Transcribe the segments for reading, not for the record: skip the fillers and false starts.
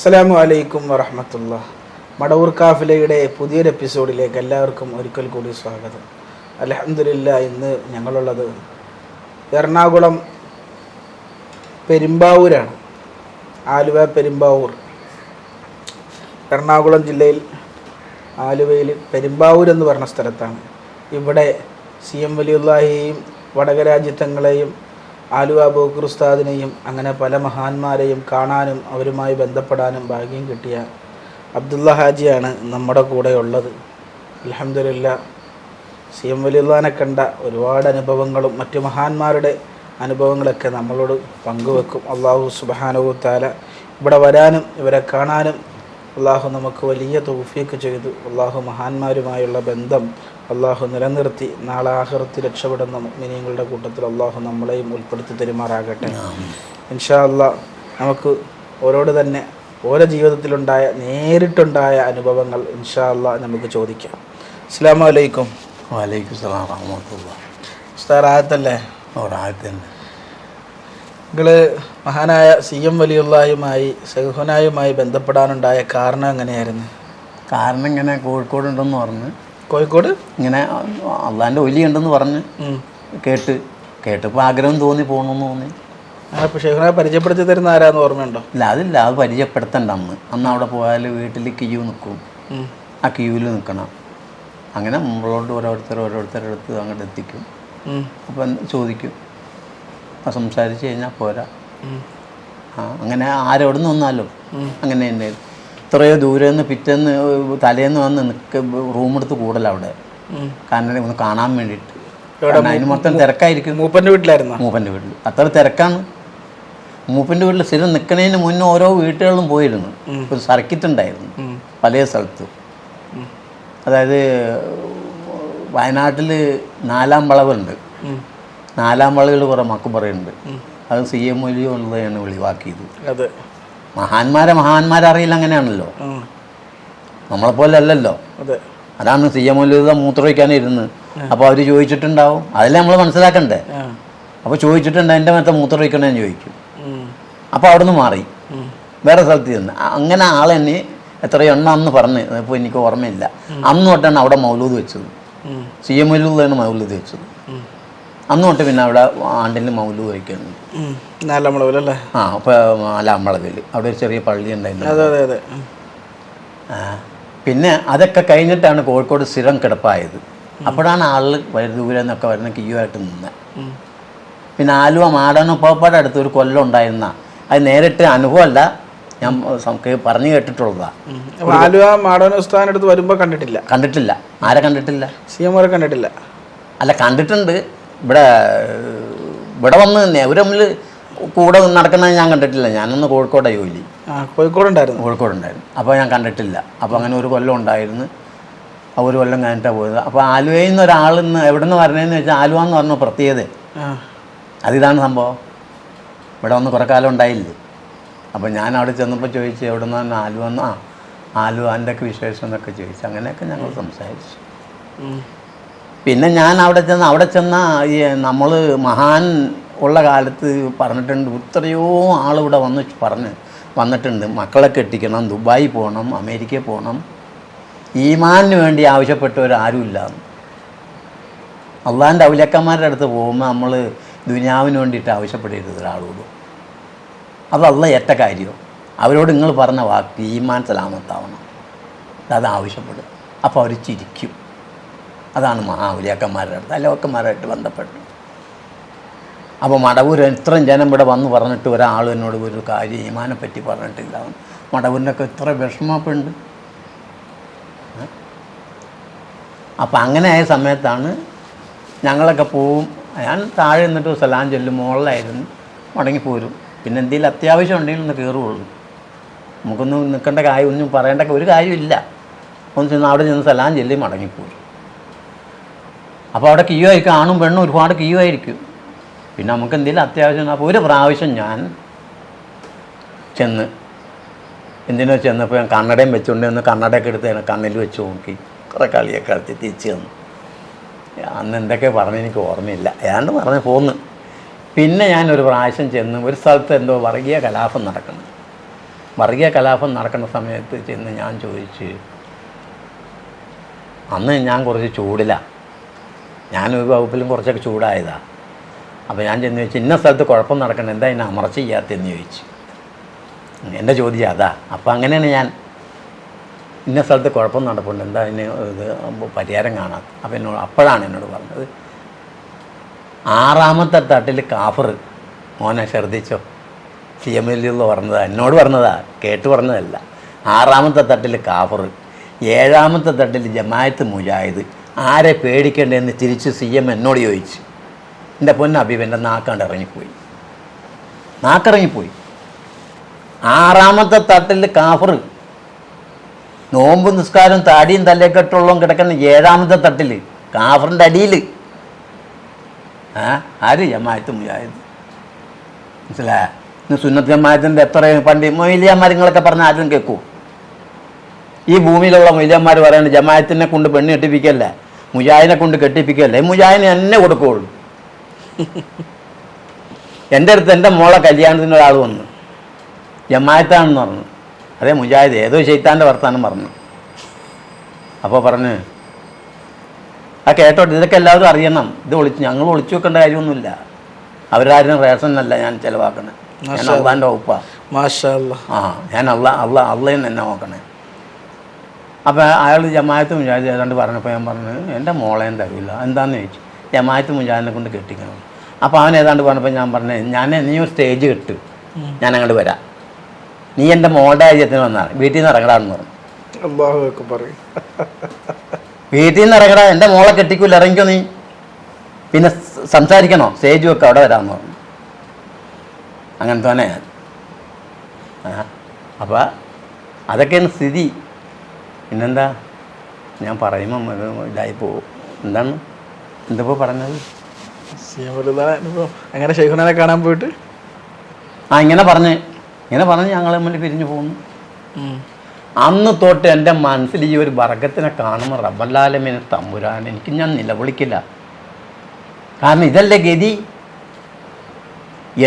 അസ്സലാമു അലൈക്കും വറഹ്മത്തുള്ളാഹി. മടവൂർ കാഫിലയുടെ പുതിയൊരു എപ്പിസോഡിലേക്ക് എല്ലാവർക്കും ഒരിക്കൽ കൂടി സ്വാഗതം. അൽഹംദുലില്ലാഹ്, ഇന്ന് ഞങ്ങളുള്ളത് എറണാകുളം പെരുമ്പാവൂരാണ്. ആലുവ പെരുമ്പാവൂർ, എറണാകുളം ജില്ലയിൽ ആലുവയിൽ പെരുമ്പാവൂർ എന്ന് പറഞ്ഞ സ്ഥലത്താണ്. ഇവിടെ CM വലിയുള്ളാഹിയെയും വടകരാജ്യത്തങ്ങളെയും ആലുവ ബോക്കർ ഉസ്താദിനെയും അങ്ങനെ പല മഹാന്മാരെയും കാണാനും അവരുമായി ബന്ധപ്പെടാനും ഭാഗ്യം കിട്ടിയ അബ്ദുള്ള ഹാജിയാണ് നമ്മുടെ കൂടെ ഉള്ളത്. അൽഹംദുലില്ലാഹ്, CM വലിയുള്ളാഹിനെ കണ്ട ഒരുപാട് അനുഭവങ്ങളും മറ്റു മഹാന്മാരുടെ അനുഭവങ്ങളൊക്കെ നമ്മളോട് പങ്കുവെക്കും. അള്ളാഹു സുബ്ഹാനഹു വ തആല ഇവിടെ വരാനും ഇവരെ കാണാനും അള്ളാഹു നമുക്ക് വലിയ തൗഫീഖ് ചെയ്തു. അള്ളാഹു മഹാന്മാരുമായുള്ള ബന്ധം അള്ളാഹു നിലനിർത്തി നാളെ ആഖിറത്തിൽ രക്ഷപ്പെടുന്ന മുഅ്മിനീങ്ങളുടെ കൂട്ടത്തിൽ അള്ളാഹു നമ്മളെയും ഉൾപ്പെടുത്തി തരുമാറാകട്ടെ. ഇൻഷാ അള്ളാഹ്, നമുക്ക് ഓരോട് തന്നെ ഓരോ ജീവിതത്തിലുണ്ടായ നേരിട്ടുണ്ടായ അനുഭവങ്ങൾ ഇൻഷാ അള്ളാഹ് നമുക്ക് ചോദിക്കാം. അസ്സലാമു അലൈക്കും. വലൈക്കും സലാം റഹ്മത്തുള്ളാഹി. ഉസ്താദ് റാഹത്തല്ലേ? റാഹത്തന്നെ. നിങ്ങൾ മഹാനായ CM വലിയുള്ളാഹിയുമായി സഹുനായുമായി ബന്ധപ്പെടാനുണ്ടായ കാരണം എങ്ങനെയായിരുന്നു? കാരണം ഇങ്ങനെ കോഴിക്കോട് ഉണ്ടെന്ന് പറഞ്ഞ്, കോഴിക്കോട് ഇങ്ങനെ അള്ളാൻ്റെ ഒലി ഉണ്ടെന്ന് പറഞ്ഞ് കേട്ടപ്പോൾ ആഗ്രഹം തോന്നി, പോകണമെന്ന് തോന്നി. അപ്പോൾ ഷെയ്ഖുനെ പരിചയപ്പെടുത്തി തരുന്ന ആരാന്ന് ഓർമ്മയുണ്ടോ? ഇല്ല, അതില്ല, അത് പരിചയപ്പെടുത്തണ്ട. അന്ന് അവിടെ പോയാൽ വീട്ടിൽ ക്യൂ നിൽക്കും, ആ ക്യൂവിൽ നിൽക്കണം. അങ്ങനെ നമ്മളോട് ഓരോരുത്തരെടുത്ത് അങ്ങോട്ട് എത്തിക്കും. അപ്പം ചോദിക്കും, അപ്പം സംസാരിച്ച് കഴിഞ്ഞാൽ പോരാ. അങ്ങനെ ആരോട് നിന്ന് വന്നാലും അങ്ങനെ തന്നെ. ഇത്രയോ ദൂരെ നിന്ന് പിറ്റേന്ന് തലേന്ന് വന്ന് റൂമെടുത്ത് കൂടല അവിടെ, കാരണം ഒന്ന് കാണാൻ വേണ്ടിയിട്ട്. അതിന് മൊത്തം തിരക്കായിരിക്കും. മൂപ്പൻ്റെ വീട്ടിലായിരുന്നു? മൂപ്പൻ്റെ വീട്ടിൽ അത്ര തിരക്കാണ്. മൂപ്പൻ്റെ വീട്ടിൽ സ്ഥിരം നിൽക്കുന്നതിന് മുന്നേ ഓരോ വീട്ടുകളിലും പോയിരുന്നു. ഒരു സർക്കിറ്റ് ഉണ്ടായിരുന്നു പല സ്ഥലത്തും. അതായത് വയനാട്ടിൽ 4-ാം വളവുണ്ട്. 4-ാം വളവിൽ കുറേ മക്കുപറയുണ്ട്. അത് CM വലിയുള്ളതാണ് വെളിവാക്കിയത്. അതെ, മഹാന്മാരെ അറിയില്ല, അങ്ങനെയാണല്ലോ, നമ്മളെപ്പോലെ അല്ലല്ലോ. അതാണ് CM വലിയ മൂത്രമൊഴിക്കാനിരുന്ന്. അപ്പോൾ അവർ ചോദിച്ചിട്ടുണ്ടാവും, അതല്ലേ നമ്മൾ മനസ്സിലാക്കണ്ടേ. അപ്പോൾ ചോദിച്ചിട്ടുണ്ട്, എൻ്റെ മറ്റേ മൂത്രമൊഴിക്കണമെന്ന് ചോദിക്കും. അപ്പോൾ അവിടെ നിന്ന് മാറി വേറെ സ്ഥലത്ത് ചെന്ന്. അങ്ങനെ ആളെന്നെ എത്രയോ എണ്ണം അന്ന് പറഞ്ഞ്, ഇപ്പോൾ എനിക്ക് ഓർമ്മയില്ല. അന്ന് തൊട്ടാണ് അവിടെ മൗലൂദ് വെച്ചത്. CM വലിയാണ് മൗലൂദ് വെച്ചത്. അന്ന് തൊട്ട് പിന്നെ അവിടെ ആണ്ടിന് മൗലൂദ് വയ്ക്കുന്നുണ്ട്. 4-ാം വളവിലല്ലേ? അപ്പോൾ 4-ാം വളവിൽ അവിടെ ഒരു ചെറിയ പള്ളി ഉണ്ടായിരുന്നു. പിന്നെ അതൊക്കെ കഴിഞ്ഞിട്ടാണ് കോഴിക്കോട് സ്ഥിരം കിടപ്പായത്. അപ്പോഴാണ് ആളുകൾ ദൂരെ നിന്നൊക്കെ വരുന്ന ക്യൂ ആയിട്ട് നിന്ന്. പിന്നെ ആലുവ മാടാനും ഉപ്പാപ്പാടെ അടുത്ത് ഒരു കൊല്ലം ഉണ്ടായിരുന്ന, അത് നേരിട്ട് അനുഭവമല്ല, ഞാൻ പറഞ്ഞു കേട്ടിട്ടുള്ളതാണ്. ആലുവ മാടാനും ഉസ്താദിന്റെ അടുത്ത് വരുമ്പോൾ കണ്ടിട്ടില്ല. ആരെ കണ്ടിട്ടില്ല? CM കണ്ടിട്ടില്ല. അല്ല, കണ്ടിട്ടുണ്ട്. ഇവിടെ വന്ന് അവർ തമ്മിൽ കൂടെ നടക്കുന്നത് ഞാൻ കണ്ടിട്ടില്ല. ഞാനൊന്ന് കോഴിക്കോട്ടെ ജോലി. കോഴിക്കോടുണ്ടായിരുന്നു. അപ്പോൾ ഞാൻ കണ്ടിട്ടില്ല. അപ്പോൾ അങ്ങനെ ഒരു കൊല്ലം ഉണ്ടായിരുന്നു. ഒരു കൊല്ലം കഴിഞ്ഞിട്ടാണ് പോയത്. അപ്പോൾ ആലുവയിൽ നിന്ന് ഒരാൾ എവിടെ നിന്ന് വരണേന്ന് വെച്ചാൽ, ആലുവ എന്ന് പറഞ്ഞ പ്രത്യേകത അതിതാണ് സംഭവം. ഇവിടെ വന്ന് കുറേ കാലം ഉണ്ടായില്ലേ. അപ്പോൾ ഞാൻ അവിടെ ചെന്നപ്പോൾ ചോദിച്ചു, എവിടെ നിന്ന്? ആലുവ എന്ന്. ആലുവാൻ്റെ ഒക്കെ വിശേഷം എന്നൊക്കെ ചോദിച്ചു. അങ്ങനെയൊക്കെ ഞങ്ങൾ സംസാരിച്ചു. പിന്നെ ഞാൻ അവിടെ ചെന്ന ഈ നമ്മൾ മഹാൻ ഉള്ള കാലത്ത് പറഞ്ഞിട്ടുണ്ട്, എത്രയോ ആളിവിടെ വന്നിട്ടുണ്ട്. മക്കളെ കെട്ടിക്കണം, ദുബായി പോകണം, അമേരിക്കയിൽ പോകണം, ഈമാനിന് വേണ്ടി ആവശ്യപ്പെട്ടവരാരുമില്ല. അള്ളാഹിൻ്റെ ഔലിയാക്കന്മാരുടെ അടുത്ത് പോകുമ്പോൾ നമ്മൾ ദുനിയാവിന് വേണ്ടിയിട്ട് ആവശ്യപ്പെടരുത് ഒരാളോട്. അത് അള്ളാഹ് ഏറ്റ കാര്യം. അവരോട് നിങ്ങൾ പറഞ്ഞ വാക്ക് ഈമാൻ സലാമത്താവണം, അത് ആവശ്യപ്പെടും. അപ്പോൾ അവർ ചിരിക്കും. അതാണ് ഔലിയാക്കന്മാരുടെ അടുത്ത് അലവക്കന്മാരായിട്ട് ബന്ധപ്പെട്ടു. അപ്പോൾ മടവൂർ ഇത്രയും ജനം ഇവിടെ വന്ന് പറഞ്ഞിട്ട് ഒരാൾ എന്നോട് ഒരു കാര്യം ഈമാനെ പറ്റി പറഞ്ഞിട്ടില്ല. മടവൂരിനൊക്കെ ഇത്ര വിഷമപ്പുണ്ട്. അപ്പം അങ്ങനെ ആയ സമയത്താണ് ഞങ്ങളൊക്കെ പോവും. ഞാൻ താഴെ നിന്നിട്ട് സലാം ചൊല്ലും, മുകളിലായിരുന്നു, മടങ്ങിപ്പോരും. പിന്നെ എന്തെങ്കിലും അത്യാവശ്യം ഉണ്ടെങ്കിൽ ഒന്ന് കയറുകയുള്ളൂ. നമുക്കൊന്നും നിൽക്കേണ്ട കാര്യം, ഒന്നും പറയേണ്ട ഒരു കാര്യമില്ല. ഒന്ന് ചെന്ന് അവിടെ ചെന്ന് സലാം ചൊല്ലി മടങ്ങിപ്പോരും. അപ്പോൾ അവിടെ ക്യൂ ആയിരിക്കും, ആണും പെണ്ണും ഒരുപാട് ക്യൂ ആയിരിക്കും. പിന്നെ നമുക്ക് എന്തെങ്കിലും അത്യാവശ്യം. അപ്പോൾ ഒരു പ്രാവശ്യം ഞാൻ ചെന്നപ്പോൾ ഞാൻ കണ്ണടയും വെച്ചുകൊണ്ട് ഒന്ന് കണ്ണടയൊക്കെ എടുത്ത് കണ്ണിൽ വെച്ച് നോക്കി. കുറേ കളിയൊക്കെ കളിച്ച് തിരിച്ച് തന്നു. അന്ന് എന്തൊക്കെ പറഞ്ഞെനിക്ക് ഓർമ്മയില്ല, ഏതാണ്ട് പറഞ്ഞ് പോന്ന്. പിന്നെ ഞാനൊരു പ്രാവശ്യം ചെന്ന് ഒരു സ്ഥലത്ത് എന്തോ വർഗീയ കലാപം നടക്കുന്നു. വർഗീയ കലാപം നടക്കുന്ന സമയത്ത് ചെന്ന് ഞാൻ ചോദിച്ച്, അന്ന് ഞാൻ കുറച്ച് ചൂടിലാണ്, ഞാനൊരു വകുപ്പിലും കുറച്ചൊക്കെ ചൂടായതാണ്. അപ്പോൾ ഞാൻ ചെന്ന് ചോദിച്ചു, ഇന്ന സ്ഥലത്ത് കുഴപ്പം നടക്കണം, എന്താ എന്നെ അമർച്ച ചെയ്യാത്തതെന്ന് ചോദിച്ചു. എൻ്റെ ചോദ്യം അതാ. അപ്പോൾ അങ്ങനെയാണ് ഞാൻ ഇന്ന സ്ഥലത്ത് കുഴപ്പം നടപ്പുണ്ട്, എന്താ അതിന് ഇത് പരിഹാരം കാണാത്ത. അപ്പോൾ അപ്പോഴാണ് എന്നോട് പറഞ്ഞത്, 6ാമത്തെ തട്ടിൽ കാഫർ, മോനെ ശ്രദ്ധിച്ചോ, CML പറഞ്ഞതാ, എന്നോട് പറഞ്ഞതാ, കേട്ട് പറഞ്ഞതല്ല. 6ാമത്തെ തട്ടിൽ കാഫർ, 7ാമത്തെ തട്ടിൽ ജമാഅത്ത് മുജാഹിദ്, ആരെ പേടിക്കേണ്ടതെന്ന് തിരിച്ച് CM എന്നോട് ചോദിച്ചു. എൻ്റെ പൊന്നബീബ്, എൻ്റെ നാക്കാണ്ട് ഇറങ്ങിപ്പോയി. 6ാമത്തെ തട്ടിൽ കാഫർ, നോമ്പ് നിസ്കാരം താടിയും തല്ലേക്കെട്ടുള്ളതും കിടക്കുന്ന 7ാമത്തെ തട്ടിൽ കാഫറിൻ്റെ അടിയിൽ ആര്? ജമാഅത്ത് മുജാഹിദ്. മനസ്സിലായ? സുന്നത്ത് ജമാഅത്തിൻ്റെ എത്ര പണ്ട് മൊയ്ലിയന്മാരിങ്ങളൊക്കെ പറഞ്ഞ ആരും കേൾക്കൂ? ഈ ഭൂമിയിലുള്ള മൊയ്ലിയന്മാർ പറയുന്നത് ജമാഅത്തിനെ കൊണ്ട് പെണ്ണ് കെട്ടിപ്പിക്കല്ല, മുജാഹിദിനെ കൊണ്ട് കെട്ടിപ്പിക്കല്ലേ, മുജാഹിദിനെ എന്നെ കൊടുക്കുകയുള്ളൂ. എൻ്റെ അടുത്ത് എൻ്റെ മോളെ കല്യാണത്തിന് ഒരാൾ വന്നു, ജമാഅത്താണെന്ന് പറഞ്ഞു. അതേ മുജാഹിദ്, ഏതോ ശൈത്താൻ്റെ വർത്താനം പറഞ്ഞു. അപ്പോൾ പറഞ്ഞ്, ആ കേട്ടോട്ടെ, ഇതൊക്കെ എല്ലാവരും അറിയണം, ഇത് ഞങ്ങൾ ഒളിച്ചു വെക്കേണ്ട കാര്യമൊന്നുമില്ല, അവരാരും റേഷനല്ല ഞാൻ ചിലവാക്കണേ, ഞാൻ അള്ളാൻ്റെ വകുപ്പാണ്. ഞാൻ അള്ളേന്ന് എന്നെ നോക്കണേ. അപ്പോൾ അയാൾ ജമാഅത്ത് മുജാഹിദ് ഏതാണ്ട് പറഞ്ഞപ്പോൾ ഞാൻ പറഞ്ഞു, എൻ്റെ മോളേം തരില്ല. എന്താണെന്ന് ചോദിച്ചു. ജമാഅത്ത് മുജാഹിദിനെ കൊണ്ട് കെട്ടിക്കണം. അപ്പോൾ അവൻ ഏതാണ്ട് പറഞ്ഞപ്പോൾ ഞാൻ പറഞ്ഞു, നീ ഒരു സ്റ്റേജ് കെട്ട്, ഞാൻ അങ്ങോട്ട് വരാം, നീ എൻ്റെ മോളുടെ കാര്യത്തിന് വന്നാൽ വീട്ടിൽ നിന്ന് ഇറങ്ങടാന്ന് പറഞ്ഞു. വീട്ടിൽ നിന്ന് ഇറങ്ങടാ, എൻ്റെ മോളെ കെട്ടിക്കൂല്ല, ഇറങ്ങിക്കോ നീ, പിന്നെ സംസാരിക്കണോ, സ്റ്റേജ് വെക്കുക, അവിടെ വരാമെന്ന് പറഞ്ഞു. അങ്ങനെ തന്നെ. അപ്പോൾ അതൊക്കെയാണ് സ്ഥിതി. പിന്നെന്താ, ഞാൻ പറയുമ്പോൾ ഇതായി പോവും. എന്താണ് എന്തപ്പോൾ പറഞ്ഞത്? അങ്ങനെ ശൈഖുനാനെ കാണാൻ പോയിട്ട് ഇങ്ങനെ പറഞ്ഞ് ഞങ്ങൾ തമ്മിൽ പിരിഞ്ഞു പോകുന്നു. അന്ന് തൊട്ട് എൻ്റെ മനസ്സിൽ ഈ ഒരു ബർക്കത്തിനെ കാണുമ്പോൾ റബ്ബുൽ തമ്പുരാൻ എനിക്ക് ഞാൻ നിലവിളിക്കില്ല. കാരണം ഇതല്ലേ ഗതി.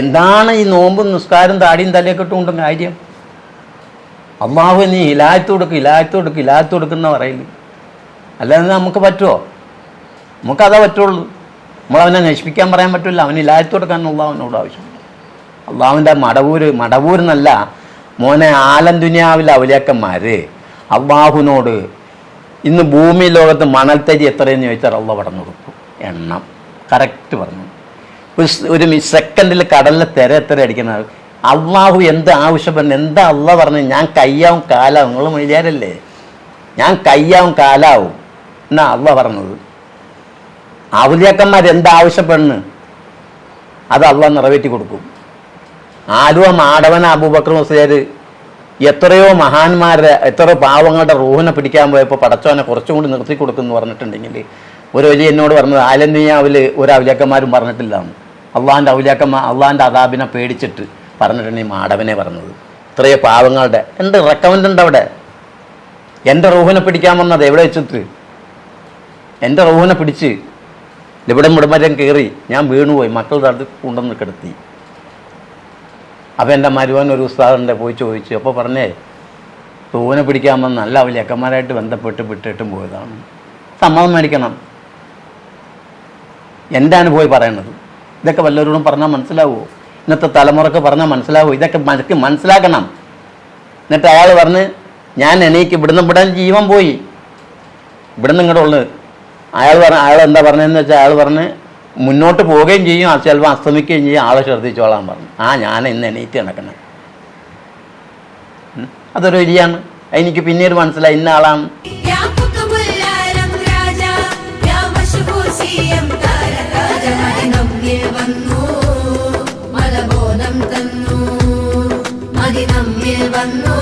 എന്താണ് ഈ നോമ്പും നിസ്കാരം താടിയും തലയൊക്കെ ഇട്ടുകൊണ്ടും കാര്യം? അള്ളാഹു നീ ഇലായത്ത് കൊടുക്കുന്ന പറയില്ല. അല്ലാതെ നമുക്ക് പറ്റുമോ? നമുക്കതാ പറ്റുള്ളൂ. നമ്മളവനെ നശിപ്പിക്കാൻ പറയാൻ പറ്റില്ല. അവന് ഇലായത്ത് കൊടുക്കാനുള്ള അവനോട് ആവശ്യം. അള്ളാഹുവിൻ്റെ മടവൂരെന്നല്ല മോനെ, ആലം ദുനിയാവിലെ ഔലിയാക്കന്മാർ അള്ളാഹുവിനോട് ഇന്ന് ഭൂമി ലോകത്ത് മണൽത്തരി എത്രയെന്ന് ചോദിച്ചാൽ അള്ളാഹ് പറഞ്ഞു കൊടുക്കും. എണ്ണം കറക്റ്റ് പറഞ്ഞു. ഒരു സെക്കൻഡിൽ കടലിലെ എത്ര അടിക്കുന്നത് അള്ളാഹു എന്ത് ആവശ്യപ്പെടുന്നു? എന്താ അള്ളാഹ് പറഞ്ഞത്? ഞാൻ കയ്യാവും കാലാവും. നിങ്ങൾ മൊയ്ലിയാരല്ലേ? ഞാൻ കയ്യാവും കാലാവും എന്നാ അള്ളാഹ് പറഞ്ഞത്. ഔലിയാക്കന്മാർ എന്താവശ്യപ്പെടുന്നു അത് അള്ളാഹ് നിറവേറ്റി കൊടുക്കും. ആലുവ മാടവന അബൂബക്കർ മുസ്ലിയാർ എത്രയോ എത്രയോ പാവങ്ങളുടെ റൂഹിനെ പിടിക്കാൻ പോയപ്പോൾ പടച്ചോനെ കുറച്ചും കൂടി നിർത്തി കൊടുക്കുമെന്ന് പറഞ്ഞിട്ടുണ്ടെങ്കിൽ ഒരു വലിയ എന്നോട് പറഞ്ഞത് ആലന്ദിയാവിൽ ഒരു ഔലിയാക്കന്മാരും പറഞ്ഞിട്ടില്ല. അള്ളാഹിൻ്റെ അദാബിനെ പേടിച്ചിട്ട് പറഞ്ഞിട്ടുണ്ട് ഈ മാടവനെ പറഞ്ഞത്. ഇത്രയോ പാവങ്ങളുടെ എന്ത് റെക്കമെൻഡ് ഉണ്ട് അവിടെ? എൻ്റെ റൂഹിനെ പിടിക്കാൻ വന്നത് എവിടെ വെച്ചിട്ട്? എൻ്റെ റൂഹിനെ പിടിച്ച് ഇവിടെ മുടമരം കയറി ഞാൻ വീണുപോയി, മക്കളുടെ അടുത്ത് കൊണ്ടുവന്ന് കിടത്തി. അപ്പോൾ എൻ്റെ മരുവൻ ഒരു ഉസ്താദിൻ്റെ പോയി ചോദിച്ചു. അപ്പോൾ പറഞ്ഞേ, റൂഹിനെ പിടിക്കാൻ വന്ന നല്ല ഔലിയാക്കന്മാരായിട്ട് ബന്ധപ്പെട്ട് വിട്ടിട്ടും പോയതാണ്. സമ്മതം മേടിക്കണം. എൻ്റെ അനുഭവം പറയണത്. ഇതൊക്കെ വല്ലവരോടും പറഞ്ഞാൽ മനസ്സിലാവുമോ? ഇന്നത്തെ തലമുറക്ക് പറഞ്ഞാൽ മനസ്സിലാവുമോ? ഇതൊക്കെ മനസ്സിലാക്കണം. എന്നിട്ട് അയാൾ പറഞ്ഞ് ഞാൻ എണീക്ക്, ഇവിടുന്ന് ജീവൻ പോയി, ഇവിടുന്ന് ഇങ്ങോട്ട് ഉള്ളത്. അയാൾ എന്താ പറഞ്ഞതെന്ന് വെച്ചാൽ അയാൾ പറഞ്ഞ് മുന്നോട്ട് പോവുകയും ചെയ്യും, ചിലപ്പോൾ അസ്തമിക്കുകയും ചെയ്യും, ആളെ ശ്രദ്ധിച്ചോളാൻ പറഞ്ഞു. ഞാൻ ഇന്ന് എണീറ്റ് നടക്കണേ. അതൊരു വഴിയാണ്. എനിക്ക് പിന്നീട് മനസ്സിലായി ഇന്ന ആളാണ്. വന്നു